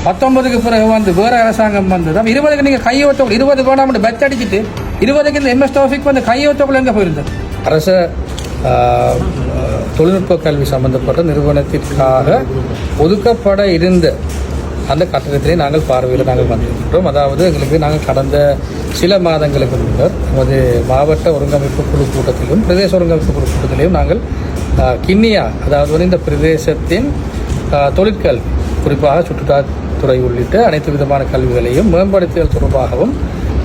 19க்கு பிறகு வந்து வேறு அரசாங்கம் வந்தது. அப்போ 20க்கு நீங்கள் கையெழுத்தக்குள்ள 20 வேணாம் பெச் அடிச்சுட்டு 20க்கு இந்த MS தௌஃபிக் வந்து கையெழுத்தக்குள்ள எங்கே போயிருந்தது? அரசு தொழில்நுட்ப கல்வி சம்பந்தப்பட்ட நிறுவனத்திற்காக ஒதுக்கப்பட இருந்த அந்த கட்டணத்திலே நாங்கள் பார்வையில் வந்திருக்கிறோம். அதாவது எங்களுக்கு நாங்கள் கடந்த சில மாதங்களுக்கு முன்னர் நமது மாவட்ட ஒருங்கமைப்பு குழு கூட்டத்திலும் பிரதேச ஒருங்கமைப்பு குழு கூட்டத்திலையும் நாங்கள் கிண்ணியா, அதாவது இந்த பிரதேசத்தின் தொழிற்கல்வி, குறிப்பாக சுற்றுலாத்துறை உள்ளிட்ட அனைத்து விதமான கல்விகளையும் மேம்படுத்துதல் தொடர்பாகவும்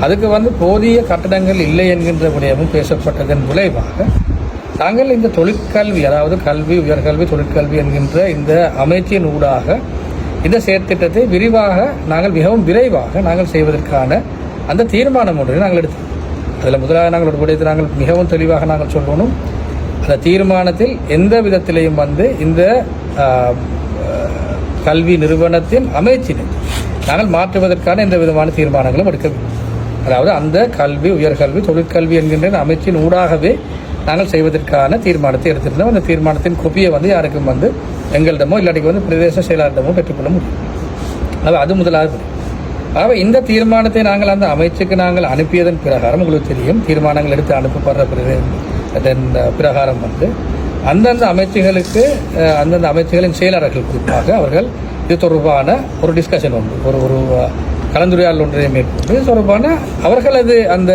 அதுக்கு வந்து போதிய கட்டடங்கள் இல்லை என்கின்ற விடயமும் பேசப்பட்டதன் விளைவாக நாங்கள் இந்த தொழிற்கல்வி, அதாவது கல்வி, உயர்கல்வி, தொழிற்கல்வி என்கின்ற இந்த அமைச்சின் ஊடாக இந்த செயற்திட்டத்தை விரிவாக நாங்கள் மிகவும் விரைவாக நாங்கள் செய்வதற்கான அந்த தீர்மானம் ஒன்றை நாங்கள் எடுத்தோம். அதில் முதலாக நாங்கள் ஒரு விடயத்தை நாங்கள் மிகவும் தெளிவாக நாங்கள் சொல்லணும். அந்த தீர்மானத்தில் எந்த விதத்திலையும் வந்து இந்த கல்வி நிறுவனத்தின் அமைச்சினை நாங்கள் மாற்றுவதற்கான எந்த விதமான தீர்மானங்களும் எடுக்கவில்லை. அதாவது அந்த கல்வி, உயர்கல்வி, தொழிற்கல்வி என்கின்ற அமைச்சின் ஊடாகவே நாங்கள் செய்வதற்கான தீர்மானத்தை எடுத்திருந்தோம். அந்த தீர்மானத்தின் கொப்பியை வந்து யாருக்கும் வந்து எங்களிடமோ இல்லாட்டிக்கு வந்து பிரதேச செயலாளரிடமோ பெற்றுக்கொள்ள முடியும். அது முதலாவது. ஆகவே இந்த தீர்மானத்தை நாங்கள் அந்த அமைச்சுக்கு நாங்கள் அனுப்பியதன் பிரகாரம் உங்களுக்கு தெரியும், தீர்மானங்கள் எடுத்து அனுப்பப்படுற பிரகாரம் வந்து அந்தந்த அமைச்சுகளுக்கு அந்தந்த அமைச்சுகளின் செயலாளர்கள் குறிப்பாக அவர்கள் இது தொடர்பான ஒரு டிஸ்கஷன் உண்டு, ஒரு கலந்துரையாடல் ஒன்றை மேற்கொண்டு இது தொடர்பான அவர்களது அந்த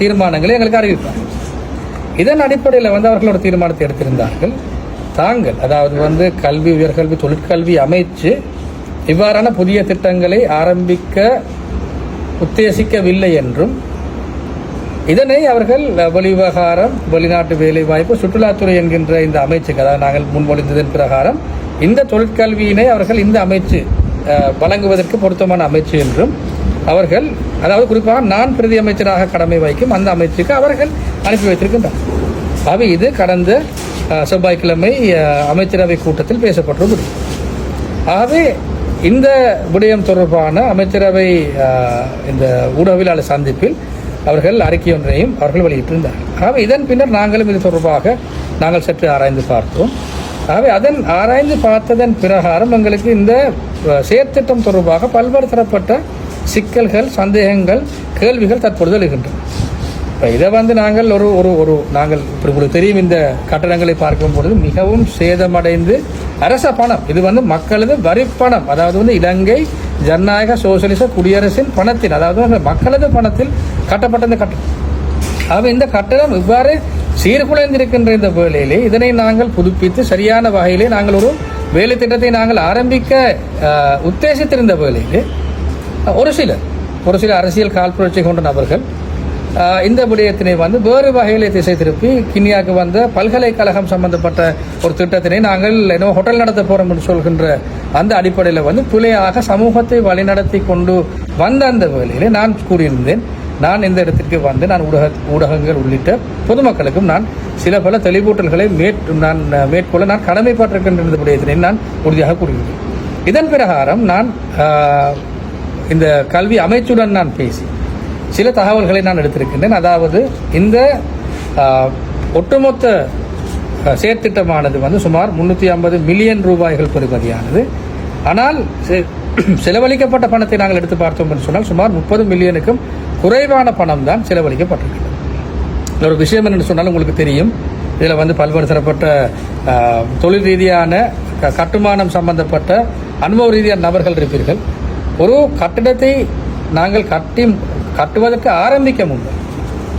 தீர்மானங்களை எங்களுக்கு அறிவிப்பார்கள். இதன் அடிப்படையில் வந்து அவர்களோட தீர்மானத்தை எடுத்திருந்தார்கள். தாங்கள், அதாவது வந்து கல்வி, உயர்கல்வி, தொழிற்கல்வி அமைச்சு இவ்வாறான புதிய திட்டங்களை ஆரம்பிக்க உத்தேசிக்கவில்லை என்றும் இதனை அவர்கள் வெளிவிவகாரம், வெளிநாட்டு வேலைவாய்ப்பு, சுற்றுலாத்துறை என்கின்ற இந்த அமைச்சுக்கு, அதாவது நாங்கள் முன்மொழிந்ததன் பிரகாரம் இந்த தொழிற்கல்வியினை அவர்கள் இந்த அமைச்சு வழங்குவதற்கு பொருத்தமான அமைச்சு என்றும் அவர்கள், அதாவது குறிப்பாக நான் பிரதி அமைச்சராக கடமை வைக்கும் அந்த அமைச்சுக்கு அவர்கள் அனுப்பி வைத்திருக்கின்றனர். அவை இது கடந்த செவ்வாய்க்கிழமை அமைச்சரவை கூட்டத்தில் பேசப்பட்டது. ஆகவே இந்த விடயம் தொடர்பான அமைச்சரவை இந்த ஊடகவியலாளர் சந்திப்பில் அவர்கள் அறிக்கை ஒன்றையும் அவர்கள் வெளியிட்டிருந்தார்கள். ஆகவே இதன் பின்னர் நாங்களும் இது தொடர்பாக நாங்கள் சற்று ஆராய்ந்து பார்த்தோம். ஆகவே அதன் ஆராய்ந்து பார்த்ததன் பிரகாரம் எங்களுக்கு இந்த செயற்திட்டம் தொடர்பாக பல்வேறு தரப்பட்ட சிக்கல்கள், சந்தேகங்கள், கேள்விகள் தற்பொழுது எழுகின்றன. இப்போ இதை வந்து நாங்கள் ஒரு நாங்கள் இப்படி உங்களுக்கு தெரியும், இந்த கட்டடங்களை பார்க்கும் பொழுது மிகவும் சேதமடைந்து அரச பணம், இது வந்து மக்களது வரிப்பணம், அதாவது வந்து இலங்கை ஜனநாயக சோசியலிச குடியரசின் பணத்தில், அதாவது மக்களது பணத்தில் கட்டப்பட்ட இந்த கட்டடம். ஆகவே இந்த கட்டடம் இவ்வாறு சீர்குலைந்திருக்கின்ற இந்த வேளையிலே இதனை நாங்கள் புதுப்பித்து சரியான வகையிலே நாங்கள் ஒரு வேலை திட்டத்தை நாங்கள் ஆரம்பிக்க உத்தேசித்திருந்த வேளையிலே ஒரு சில அரசியல் காழ்ப்புணர்ச்சி கொண்ட நபர்கள் இந்த விடயத்தினை வந்து வேறு வகையிலே திசை திருப்பி கிண்ணியாவுக்கு வந்த பல்கலைக்கழகம் சம்பந்தப்பட்ட ஒரு திட்டத்தினை நாங்கள் என்ன ஹோட்டல் நடத்த போறோம் என்று சொல்கின்ற அந்த அடிப்படையில் வந்து பிழையாக சமூகத்தை வழிநடத்தி கொண்டு வந்த அந்த வேளையிலே நான் கூறியிருந்தேன், நான் இந்த இடத்திற்கு வந்து நான் ஊடகங்கள் உள்ளிட்ட பொதுமக்களுக்கும் நான் சில பல தெளிவூட்டல்களை மேற்கொள்ள நான் கடமைப்பட்டிருக்கின்ற இந்த விடயத்தினை நான் உறுதியாக கூறுகிறேன். இதன் பிரகாரம் நான் இந்த கல்வி அமைச்சுடன் நான் பேசி சில தகவல்களை நான் எடுத்திருக்கின்றேன். அதாவது இந்த ஒட்டுமொத்த செயற்திட்டமானது வந்து சுமார் 350 மில்லியன் ரூபாய்கள் பெறுமதியானது. ஆனால் செலவழிக்கப்பட்ட பணத்தை நாங்கள் எடுத்து பார்த்தோம் என்று சொன்னால் சுமார் 30 மில்லியனுக்கும் குறைவான பணம் தான் செலவழிக்கப்பட்டிருக்கிறது. ஒரு விஷயம் என்னென்னு சொன்னால் உங்களுக்கு தெரியும், இதில் வந்து பல்வேறு தரப்பட்ட தொழில் ரீதியான கட்டுமானம் சம்பந்தப்பட்ட அனுபவ ரீதியான நபர்கள் இருப்பீர்கள். ஒரு கட்டிடத்தை நாங்கள் கட்டுவதற்கு ஆரம்பிக்க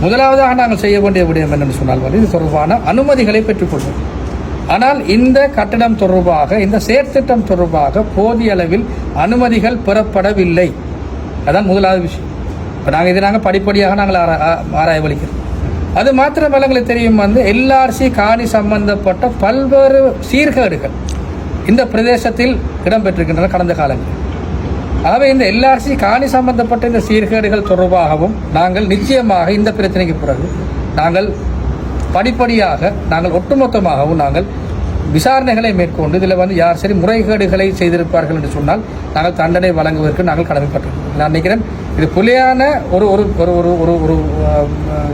முதலாவதாக நாங்கள் செய்ய வேண்டிய விடயம் என்னென்னு சொன்னால் வந்து இது தொடர்பான அனுமதிகளை பெற்றுக்கொள்வோம். ஆனால் இந்த கட்டடம் தொடர்பாக, இந்த செயற்திட்டம் தொடர்பாக போதிய அளவில் அனுமதிகள் பெறப்படவில்லை. அதான் முதலாவது விஷயம். இப்போ நாங்கள் படிப்படியாக நாங்கள் ஆராய்வளிக்கிறோம். அது மாத்திரமல்ல, எங்களுக்கு தெரியும் வந்து LRC காணி சம்பந்தப்பட்ட பல்வேறு சீர்கேடுகள் இந்த பிரதேசத்தில் இடம்பெற்றிருக்கின்றன கடந்த காலங்களில். ஆகவே இந்த LRC காணி சம்பந்தப்பட்ட இந்த சீர்கேடுகள் தொடர்பாகவும் நாங்கள் நிச்சயமாக இந்த பிரச்சனைக்கு பிறகு நாங்கள் படிப்படியாக நாங்கள் ஒட்டுமொத்தமாகவும் நாங்கள் விசாரணைகளை மேற்கொண்டு இதில் வந்து யார் சரி முறைகேடுகளை செய்திருப்பார்கள் என்று சொன்னால் நாங்கள் தண்டனை வழங்குவதற்கு நாங்கள் கடமைப்பட்டிருக்கோம். நான் நினைக்கிறேன் இது புலியான ஒரு ஒரு ஒரு ஒரு ஒரு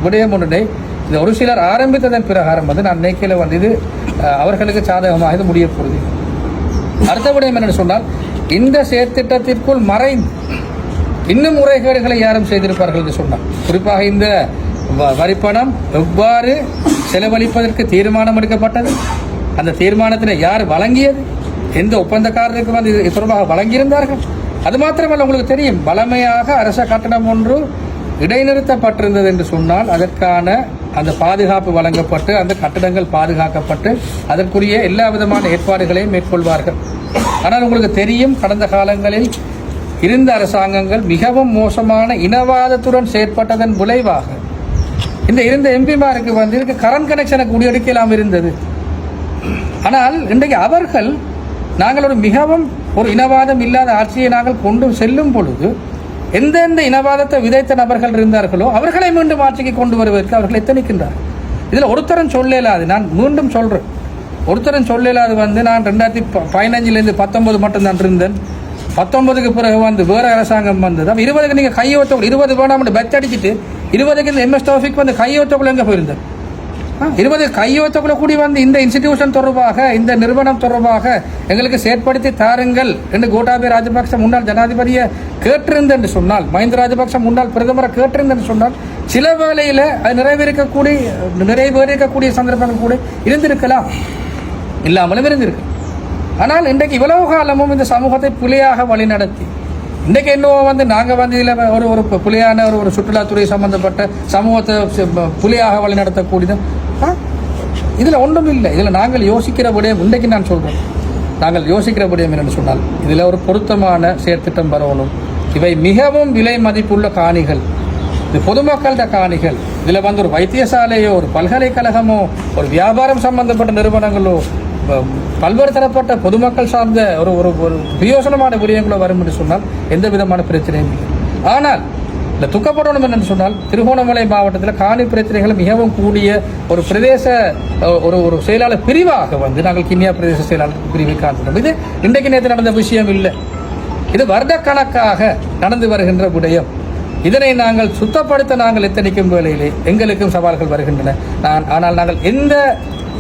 விடயம் ஒன்றினை இந்த ஒரு சிலர் ஆரம்பித்ததன் பிரகாரம் வந்து நான் நினைக்கல வந்து இது அவர்களுக்கு சாதகமாக இது முடிய போகுது. அடுத்த விடயம் என்னென்னு சொன்னால் இந்த செயற்திட்டத்திற்குள் மறைந்து இன்னும் முறைகேடுகளை யாரும் செய்திருப்பார்கள் என்று சொன்னார். குறிப்பாக இந்த வரிப்பணம் எவ்வாறு செலவழிப்பதற்கு தீர்மானம் எடுக்கப்பட்டது, அந்த தீர்மானத்தில் யார் வழங்கியது, எந்த ஒப்பந்தக்காரருக்கு வந்து இது தொடர்பாக வழங்கியிருந்தார்கள். அது மாத்திரமல்ல, உங்களுக்கு தெரியும், வளமையாக அரச கட்டணம் ஒன்று இடைநிறுத்தப்பட்டிருந்தது என்று சொன்னால் அதற்கான அந்த பாதுகாப்பு வழங்கப்பட்டு அந்த கட்டடங்கள் பாதுகாக்கப்பட்டு அதற்குரிய எல்லா விதமான ஏற்பாடுகளையும் மேற்கொள்வார்கள். ஆனால் உங்களுக்கு தெரியும், கடந்த காலங்களில் இருந்த அரசாங்கங்கள் மிகவும் மோசமான இனவாதத்துடன் செயற்பட்டதன் விளைவாக இந்த இருந்த எம்பிமாருக்கு வந்து இதுக்கு கரண்ட் கனெக்ஷனை குடியெடுக்கலாம் இருந்தது. ஆனால் இன்றைக்கு அவர்கள் நாங்கள் ஒரு இனவாதம் இல்லாத ஆட்சியை நாங்கள் கொண்டு செல்லும் பொழுது எந்தெந்த இனவாதத்தை விதைத்த நபர்கள் இருந்தார்களோ அவர்களை மீண்டும் ஆட்சிக்கு கொண்டு வருவதற்கு அவர்கள் எத்தனிக்கின்றார். இதில் ஒருத்தரன் சொல்லலாது, நான் மீண்டும் சொல்றேன், ஒருத்தரன் சொல்லலாது வந்து நான் 2015 19 மட்டும்தான் இருந்தேன், 19க்கு பிறகு வந்து வேற அரசாங்கம் வந்தது. 20க்கு நீங்க கையெழுத்தக்குள்ள 20 வேணாம் பெட் அடிச்சுட்டு 20க்கு MS தௌஃபிக் வந்து கையெழுத்தக்குள்ள எங்க போயிருந்தேன்? 20 கையெழுத்தக்குள்ள கூடி வந்து இந்த இன்ஸ்டிடியூஷன் தொடர்பாக இந்த நிறுவனம் தொடர்பாக எங்களுக்கு செயற்படுத்தி தாருங்கள் என்று கோட்டாபய ராஜபக்ச முன்னாள் ஜனாதிபதியை கேட்டிருந்த என்று சொன்னால், மஹிந்த ராஜபக்ச முன்னாள் பிரதமரை கேட்டிருந்த என்று சொன்னால் சில வேளையில் அது நிறைவேறிக்கக்கூடிய சந்தர்ப்பங்கள் கூட இருந்திருக்கலாம், இல்லாமலும் இருந்திருக்கு. ஆனால் இன்றைக்கு இவ்வளவு காலமும் இந்த சமூகத்தை புலியாக வழிநடத்தி இன்றைக்கு என்னவோ வந்து நாங்கள் வந்து இதில் ஒரு புலியான ஒரு சுற்றுலாத்துறை சம்பந்தப்பட்ட சமூகத்தை புலியாக வழிநடத்தக்கூடியது இதில் ஒன்றும் இல்லை. இதில் நாங்கள் யோசிக்கிற விடயம், இன்றைக்கு நான் சொல்கிறேன், நாங்கள் யோசிக்கிற விடயம் என்னென்னு சொன்னால் இதில் ஒரு பொருத்தமான செயற்திட்டம் வரணும். இவை மிகவும் விலை மதிப்புள்ள காணிகள், இது பொதுமக்கள காணிகள். இதில் வந்து ஒரு வைத்தியசாலையோ ஒரு பல்கலைக்கழகமோ ஒரு வியாபாரம் சம்பந்தப்பட்ட நிறுவனங்களோ பல்வேறு தரப்பட்ட பொதுமக்கள் சார்ந்த ஒரு ஒரு பிரயோசனமான விடயங்களோ வரும் என்று சொன்னால் எந்த விதமான பிரச்சனையும் இல்லை. ஆனால் இந்த துக்கப்படணும் என்று சொன்னால் திருகோணமலை மாவட்டத்தில் காணி பிரச்சனைகள் மிகவும் கூடிய ஒரு பிரதேச ஒரு செயலாளர் பிரிவாக வந்து நாங்கள் கிண்ணியா பிரதேச செயலாளர் பிரிவை காண்கிறோம். இது இன்றைக்கு நேற்று நடந்த விஷயம் இல்லை, இது வருடக்கணக்காக நடந்து வருகின்ற விடயம். இதனை நாங்கள் சுத்தப்படுத்த நாங்கள் எத்தனைக்கும் வேளையிலே எங்களுக்கும் சவால்கள் வருகின்றன. ஆனால் நாங்கள் எந்த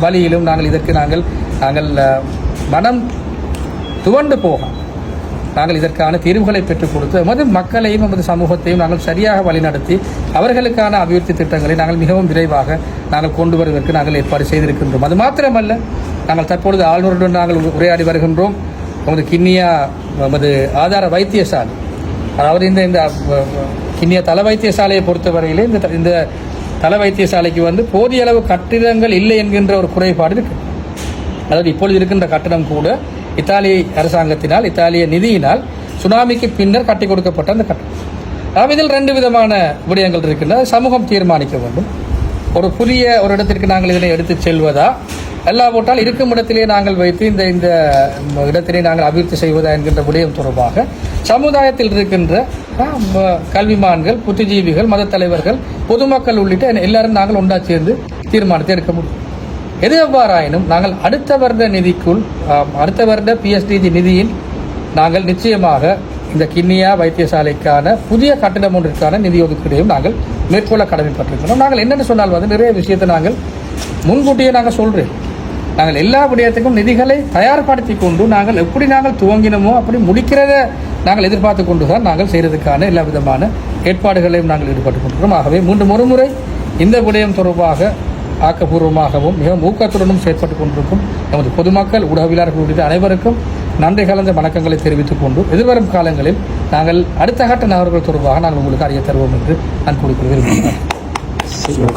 வழியிலும் நாங்கள் இதற்கு நாங்கள் மனம் துவண்டு போக நாங்கள் இதற்கான தீர்வுகளை பெற்றுக் கொடுத்து எமது மக்களையும் எமது சமூகத்தையும் நாங்கள் சரியாக வழிநடத்தி அவர்களுக்கான அபிவிருத்தி திட்டங்களை நாங்கள் மிகவும் விரைவாக நாங்கள் கொண்டு வருவதற்கு நாங்கள் ஏற்பாடு செய்திருக்கின்றோம். அது மாத்திரமல்ல, நாங்கள் தற்பொழுது ஆளுநருடன் நாங்கள் உரையாடி வருகின்றோம். நமது கிண்ணியா நமது ஆதார வைத்தியசாலை, அதாவது இந்த கிண்ணியா தள வைத்தியசாலையை பொறுத்தவரையிலே இந்த தள வைத்தியசாலைக்கு வந்து போதிய அளவு கட்டிடங்கள் இல்லை என்கின்ற ஒரு குறைபாடு இருக்கு. அதாவது இப்பொழுது இருக்கின்ற கட்டடம் கூட இத்தாலி அரசாங்கத்தினால் இத்தாலிய நிதியினால் சுனாமிக்கு பின்னர் கட்டி கொடுக்கப்பட்ட அந்த கட்டடம். இதில் 2 விதமான விடயங்கள் இருக்கின்றன. சமூகம் தீர்மானிக்க வேண்டும். ஒரு புதிய ஒரு இடத்திற்கு நாங்கள் இதனை எடுத்து செல்வதா, எல்லா போட்டால் இருக்கும் இடத்திலே நாங்கள் வைத்து இந்த இடத்திலே நாங்கள் அபிவிருத்தி செய்வதா என்கின்ற விடயம் தொடர்பாக சமுதாயத்தில் இருக்கின்ற கல்விமான்கள், புத்திஜீவிகள், மத தலைவர்கள், பொதுமக்கள் உள்ளிட்ட எல்லாரும் நாங்கள் ஒன்றா சேர்ந்து தீர்மானத்தை எடுக்க முடியும். எது எவ்வாறாயினும் நாங்கள் அடுத்த வருட நிதிக்குள் அடுத்த வருட PSDG நிதியில் நாங்கள் நிச்சயமாக இந்த கிண்ணியா வைத்தியசாலைக்கான புதிய கட்டிடம் ஒன்றிற்கான நிதி ஒதுக்கீடையும் நாங்கள் மேற்கொள்ள கடமைப்பட்டிருக்கிறோம். நாங்கள் என்னென்னு சொன்னால் வந்து நிறைய விஷயத்தை நாங்கள் முன்கூட்டியே நாங்கள் சொல்கிறேன். நாங்கள் எல்லா விடயத்துக்கும் நிதிகளை தயார்படுத்தி கொண்டு நாங்கள் எப்படி நாங்கள் துவங்கினோமோ அப்படி முடிக்கிறத நாங்கள் எதிர்பார்த்து கொண்டு தான் நாங்கள் செய்கிறதுக்கான எல்லா விதமான ஏற்பாடுகளையும் நாங்கள் ஈடுபட்டு கொண்டிருக்கிறோம். ஆகவே மீண்டும் ஒரு முறை இந்த விடயம் தொடர்பாக ஆக்கப்பூர்வமாகவும் மிகவும் ஊக்கத்துடனும் செயற்பட்டுக் கொண்டிருக்கும் நமது பொதுமக்கள், ஊடகவியலாளர்கள் உள்ளிட்ட அனைவருக்கும் நன்றி கலந்த வணக்கங்களை தெரிவித்துக் கொண்டு எதிர்வரும் காலங்களில் நாங்கள் அடுத்த கட்ட நகர்கள் தொடர்பாக நாங்கள் உங்களுக்கு அறிய தருவோம் என்று நான் கூறிக்கொள்ள விரும்புகிறேன்.